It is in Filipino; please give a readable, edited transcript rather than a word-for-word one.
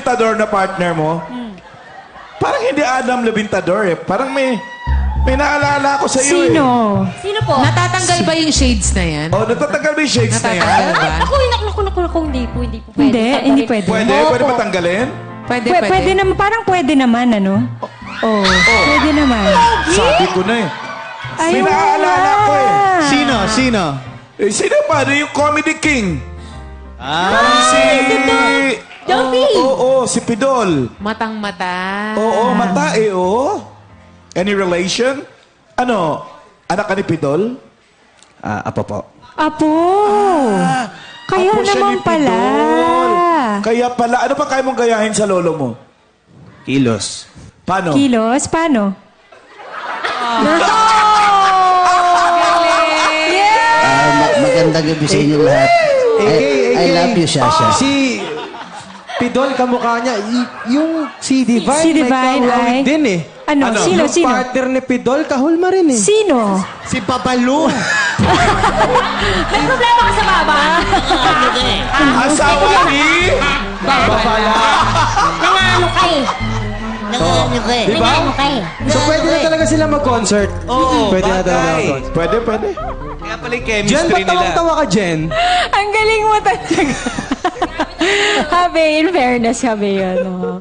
Labintador na partner mo, parang hindi Adam Labintador eh. Parang may naalala ako sa iyo Sino? Sino po? Natatanggal ba yung shades na yan? Oh, natatagal ba yung shades na yan? Natatanggal ba? Naku, hindi po pwede. Hindi pwede. Pwede ba tanggalin? Pwede. Pwede naman, parang pwede naman, ano? Oh, pwede naman. Sabi ko na eh. May Ayun naaalala ko eh. Sino? Eh, sino ba? Ano yung Comedy King? Ah, Si... Dolphy! Oo, si Pidol. Matang-mata. Oo, mata eh, oo. Any relation? Ano? Anak ka ni Pidol? apo po. Apo! Kaya Apo siya naman ni pala. Pidol. Kaya pala. Ano pa kaya mong gayahin sa lolo mo? Kilos. Paano? Kilos, paano? Magandang gabi sa inyo lahat. I love you, Shasha. Si Pidol, kamukha niya. Yung si Divine, Si Divine may kahawig ay- din eh. Ano? Sino? Yung partner ni Pidol, kahulma rin eh. Sino? Si Papalu. May problema ka sa baba? Asawa ni... Nangaano ka eh. Nangaano ka eh. Diba? Nangaano ka eh. So pwede na talaga sila mag-concert. Oo, Pwede na talaga bagay. mag-concert. Pwede. Kaya pala yung Jen, chemistry ba't nila. tawang-tawa ka, Jen? Ang galing mo talaga. Habi, in fairness, habi yun. Oh.